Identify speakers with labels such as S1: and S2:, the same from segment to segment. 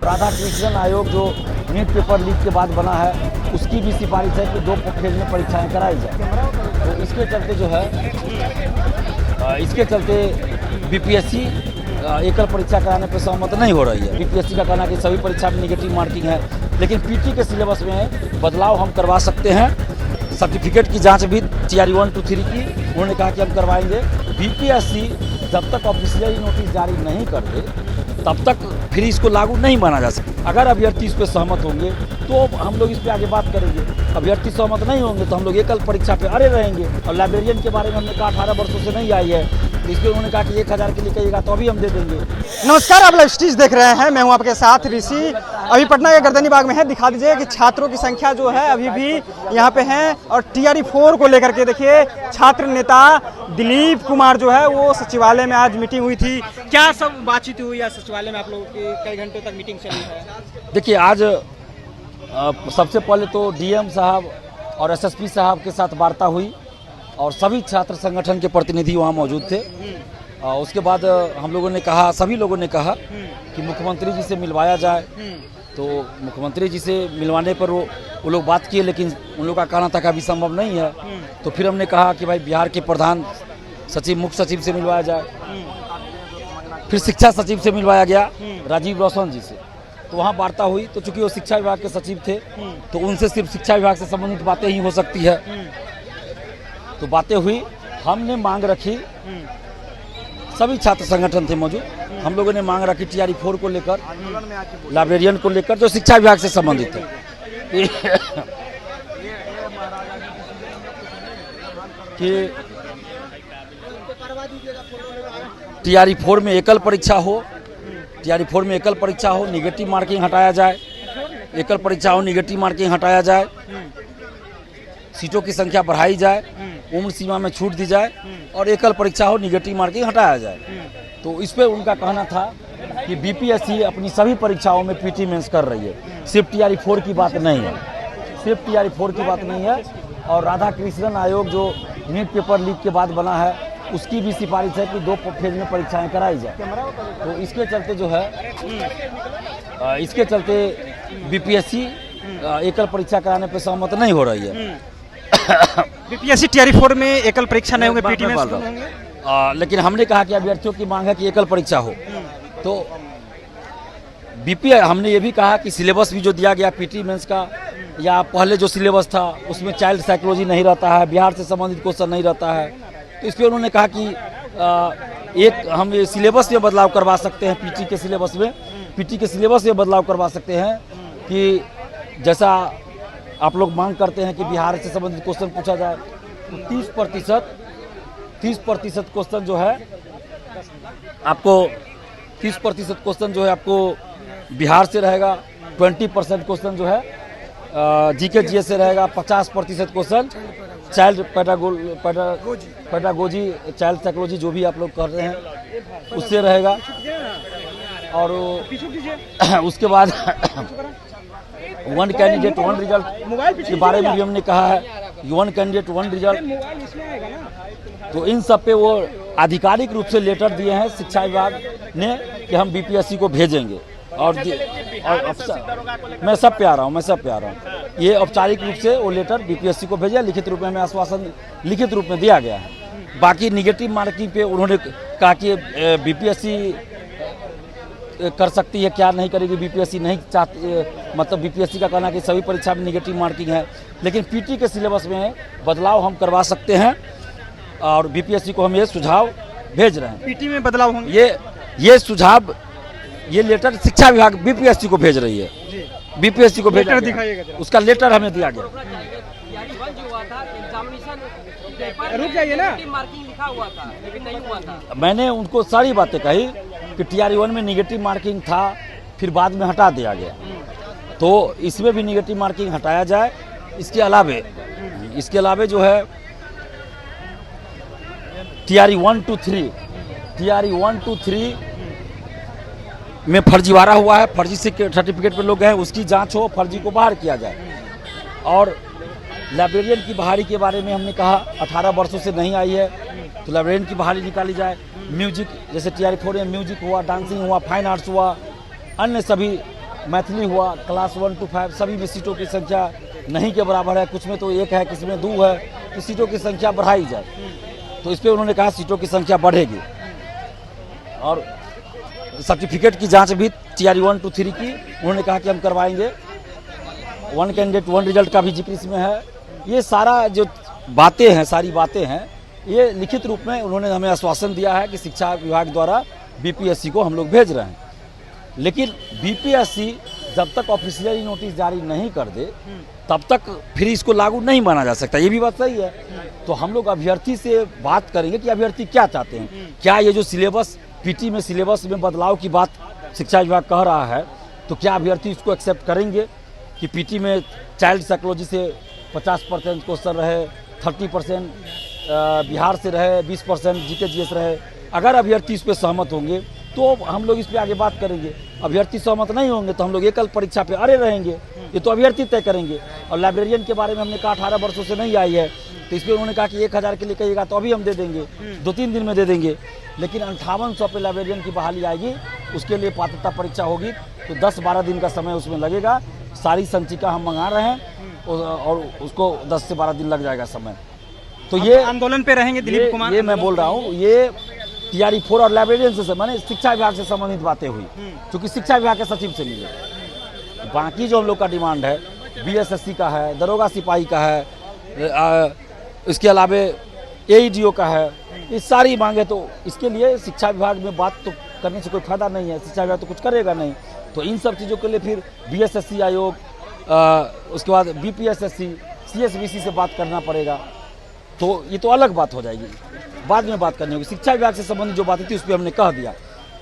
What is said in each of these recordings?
S1: राधा कृष्णन आयोग जो NEET paper leak के बाद बना है, उसकी भी सिफारिश है कि 2 फेज में परीक्षाएं कराई जाए। तो इसके चलते जो है बीपीएससी एकल परीक्षा कराने पर सहमत नहीं हो रही है। बीपीएससी का कहना है कि सभी परीक्षा में निगेटिव मार्किंग है, लेकिन पीटी के सिलेबस में बदलाव हम करवा सकते हैं। सर्टिफिकेट की जांच भी टीआरई 1, 2, 3 की उन्होंने कहा कि हम करवाएंगे। बीपीएससी जब तक ऑफिशियली नोटिस जारी नहीं कर दे तब तक फिर इसको लागू नहीं माना जा सकता। अगर अभ्यर्थी इस पर सहमत होंगे तो हम लोग इस पर आगे बात करेंगे। अभ्यर्थी सहमत नहीं होंगे तो हम लोग एकल परीक्षा पे अड़े रहेंगे। और लाइब्रेरियन के बारे में हमने कहा 18 वर्षों से नहीं आई है, तो इसलिए उन्होंने कहा कि 1000 के लिए कहिएगा तो अभी हम दे देंगे।
S2: नमस्कार, आप लाइव स्ट्रीट देख रहे हैं। मैं हूं आपके साथ ऋषि। अभी पटना के गर्दनी बाग में है। दिखा दीजिए कि छात्रों की संख्या जो है अभी भी यहाँ पे है। और टीआरई 4 को लेकर के देखिए छात्र नेता दिलीप कुमार जो है वो सचिवालय में आज मीटिंग हुई थी। क्या सब बातचीत हुई है सचिवालय में? आप लोगों की कई घंटों तक मीटिंग चली है।
S1: देखिए, आज सबसे पहले तो डीएम साहब और एसएसपी साहब के साथ वार्ता हुई और सभी छात्र संगठन के प्रतिनिधि वहाँ मौजूद थे। उसके बाद हम लोगों ने कहा, सभी लोगों ने कहा कि मुख्यमंत्री जी से मिलवाया जाए। तो मुख्यमंत्री जी से मिलवाने पर वो लोग बात किए, लेकिन उन लोगों का कहना था कि अभी संभव नहीं है। तो फिर हमने कहा कि भाई बिहार के प्रधान सचिव, मुख्य सचिव से मिलवाया जाए। फिर शिक्षा सचिव से मिलवाया गया, राजीव रोशन जी से। तो वहाँ वार्ता हुई। तो चूंकि वो शिक्षा विभाग के सचिव थे तो उनसे सिर्फ शिक्षा विभाग से संबंधित बातें ही हो सकती है। तो बातें हुई, हमने मांग रखी, सभी छात्र संगठन थे मौजूद। हम लोगों ने मांग रखी टीआरई 4 को लेकर, लाइब्रेरियन को लेकर, जो शिक्षा विभाग से संबंधित है। कि टीआरई 4 में एकल परीक्षा हो, टीआरई 4 में एकल परीक्षा हो, निगेटिव मार्किंग हटाया जाए। एकल परीक्षा हो, निगेटिव मार्किंग हटाया जाए, सीटों की संख्या बढ़ाई जाए, उम्र सीमा में छूट दी जाए और एकल परीक्षा हो, निगेटिव मार्किंग हटाया जाए। तो इस पे उनका कहना था कि बीपीएससी अपनी सभी परीक्षाओं में पीटी मेंस कर रही है, सिर्फ टीआरई 4 की बात नहीं है, सिर्फ टीआरई 4 की बात नहीं है। और राधा कृष्णन आयोग जो नीट पेपर लीक के बाद बना है, उसकी भी सिफारिश है कि 2 फेज में परीक्षाएं कराई जाए। तो इसके चलते जो है बीपीएससी एकल परीक्षा कराने पर सहमत नहीं हो रही है।
S2: बीपीएससी टीआरई 4 में एकल परीक्षा नहीं होंगे, पीटी में होंगे।
S1: लेकिन हमने कहा कि अभ्यर्थियों की मांग है कि एकल परीक्षा हो। तो हमने ये भी कहा कि सिलेबस भी जो दिया गया पीटी मेंस का, या पहले जो सिलेबस था उसमें चाइल्ड साइकोलॉजी नहीं रहता है, बिहार से संबंधित क्वेश्चन नहीं रहता है। तो इस पर उन्होंने कहा कि हम ये सिलेबस में बदलाव करवा सकते हैं। पीटी के सिलेबस में बदलाव करवा सकते हैं कि जैसा आप लोग मांग करते हैं कि बिहार से संबंधित क्वेश्चन पूछा जाए, तो 30% क्वेश्चन जो है आपको 30% क्वेश्चन जो है आपको बिहार से रहेगा, 20% क्वेश्चन जो है जीके जीएस से रहेगा, 50% question child pedagogy, child psychology जो भी आप लोग कर रहे हैं उससे रहेगा। और उसके बाद 1 कैंडिडेट 1 रिजल्ट के बारे में भी हमने कहा है, 1 कैंडिडेट 1 रिजल्ट। तो इन सब पे वो आधिकारिक रूप से लेटर दिए हैं शिक्षा विभाग ने कि हम बीपीएससी को भेजेंगे। और मैं सब पे आ रहा हूँ, ये औपचारिक रूप से वो लेटर बीपीएससी को भेजा, लिखित रूप में हमें आश्वासन लिखित रूप में दिया गया है। बाकी निगेटिव मार्किंग पे उन्होंने कहा कि बीपीएससी कर सकती है, क्या नहीं करेगी बीपीएससी नहीं चाहती। मतलब बीपीएससी का कहना कि सभी परीक्षा में निगेटिव मार्किंग है, लेकिन पीटी के सिलेबस में बदलाव हम करवा सकते हैं और बीपीएससी को हम ये सुझाव भेज रहे हैं।
S2: पीटी में बदलाव होंगे,
S1: ये सुझाव, ये लेटर शिक्षा विभाग बीपीएससी को भेज रही है। बीपीएससी को भेजा गया, उसका लेटर हमें दिया गया।
S2: रुक जाइए ना,
S1: मैंने उनको सारी बातें कही कि टीआरई 1 में निगेटिव मार्किंग था, फिर बाद में हटा दिया गया, तो इसमें भी निगेटिव मार्किंग हटाया जाए। इसके अलावे जो है टीआरई 1, 2, 3 में फर्जीवाड़ा हुआ है, फर्जी सर्टिफिकेट पे लोग हैं, उसकी जांच हो, फर्जी को बाहर किया जाए। और लाइब्रेरियन की बहाली के बारे में हमने कहा 18 वर्षों से नहीं आई है, तो लाइब्रेरियन की बहाली निकाली जाए। म्यूजिक, जैसे टीआरई 4 में म्यूजिक हुआ, डांसिंग हुआ, फाइन आर्ट्स हुआ, अन्य सभी मैथिली हुआ, क्लास 1 to 5 सभी में सीटों की संख्या नहीं के बराबर है, कुछ में तो 1 है, किसी में 2 है, तो सीटों की संख्या बढ़ाई जाए। तो इस पर उन्होंने कहा सीटों की संख्या बढ़ेगी। और सर्टिफिकेट की जांच भी TRE 1 to 3 की उन्होंने कहा कि हम करवाएंगे। 1 कैंडिडेट 1 रिजल्ट का भी जिक्र इसमें है। ये सारा जो बातें हैं, सारी बातें हैं, ये लिखित रूप में उन्होंने हमें आश्वासन दिया है कि शिक्षा विभाग द्वारा BPSC को हम लोग भेज रहे हैं। लेकिन BPSC जब तक ऑफिशियली नोटिस जारी नहीं कर दे तब तक फिर इसको लागू नहीं माना जा सकता। ये भी बात सही है। तो हम लोग अभ्यर्थी से बात करेंगे कि अभ्यर्थी क्या चाहते हैं। क्या ये जो सिलेबस PT में सिलेबस में बदलाव की बात शिक्षा विभाग कह रहा है, तो क्या अभ्यर्थी इसको एक्सेप्ट करेंगे कि PT में चाइल्ड साइकोलॉजी से 50% क्वेश्चन रहे, 30% बिहार से रहे, 20% GK GS रहे। अगर अभ्यर्थी इस पर सहमत होंगे तो हम लोग इस पर आगे बात करेंगे। अभ्यर्थी सहमत नहीं होंगे तो हम लोग एकल परीक्षा पे अड़े रहेंगे। ये तो अभ्यर्थी तय करेंगे। और लाइब्रेरियन के बारे में हमने कहा 18 वर्षों से नहीं आई है, तो इस पर उन्होंने कहा कि 1000 के लिए कहिएगा तो अभी हम दे देंगे, 2-3 दिन में दे देंगे। लेकिन 5800 पे लाइब्रेरियन की बहाली आएगी, उसके लिए पात्रता परीक्षा होगी, तो 10-12 दिन का समय उसमें लगेगा। सारी संचिका हम मंगा रहे हैं और उसको 10 से 12 दिन लग जाएगा समय। तो ये
S2: आंदोलन पे रहेंगे दिलीप कुमार।
S1: ये मैं बोल रहा हूँ, ये TRE 4 और लाइब्रेरियन से माने शिक्षा विभाग से संबंधित बातें हुई, क्योंकि शिक्षा विभाग के सचिव से मिले। बाकी जो हम लोग का डिमांड है, BSSC का है, दरोगा सिपाही का है, इसके अलावे AEDO का है, ये सारी मांगे। तो इसके लिए शिक्षा विभाग में बात तो करने से कोई फायदा नहीं है, शिक्षा विभाग तो कुछ करेगा नहीं। तो इन सब चीज़ों के लिए फिर BSSC आयोग, उसके बाद BPSSC, CSBC से बात करना पड़ेगा। तो ये तो अलग बात हो जाएगी, बाद में बात करनी होगी। शिक्षा विभाग से संबंधित जो बातें थी उस पर हमने कह दिया।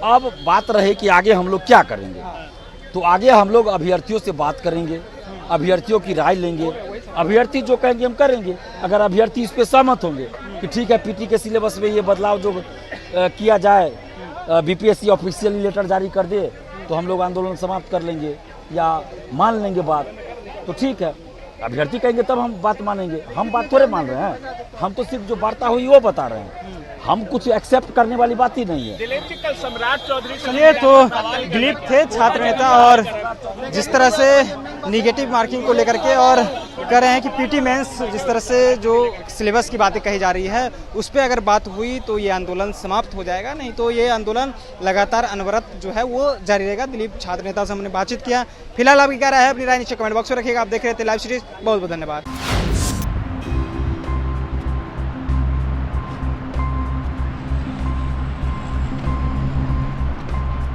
S1: अब बात रहे कि आगे हम लोग क्या करेंगे, तो आगे हम लोग अभ्यर्थियों से बात करेंगे, अभ्यर्थियों की राय लेंगे। अभ्यर्थी जो कहेंगे हम करेंगे। अगर अभ्यर्थी इस पर सहमत होंगे कि ठीक है PT के सिलेबस में ये बदलाव जो किया जाए, BPSC ऑफिशियली लेटर जारी कर दे, तो हम लोग आंदोलन समाप्त कर लेंगे या मान लेंगे बात, तो ठीक है। अभ्यर्थी कहेंगे तब हम बात मानेंगे। हम बात थोड़े मान रहे हैं, हम तो सिर्फ जो वार्ता हुई वो बता रहे हैं। हम कुछ एक्सेप्ट करने वाली बात ही नहीं है।
S3: दिलीप जी, कल सम्राट चौधरी
S2: चलिए, तो दिलीप थे छात्र नेता, और जिस तरह से निगेटिव मार्किंग को लेकर के और कह रहे हैं कि PT मेंस जिस तरह से जो सिलेबस की बातें कही जा रही है उस पर अगर बात हुई तो ये आंदोलन समाप्त हो जाएगा, नहीं तो ये आंदोलन लगातार अनवरत जो है वो जारी रहेगा। दिलीप छात्र नेता से हमने बातचीत किया। फिलहाल आपकी क्या राय है, अपनी राय नीचे कमेंट बॉक्स में रखिएगा। आप देख रहे थे लाइव सीरीज। बहुत बहुत धन्यवाद।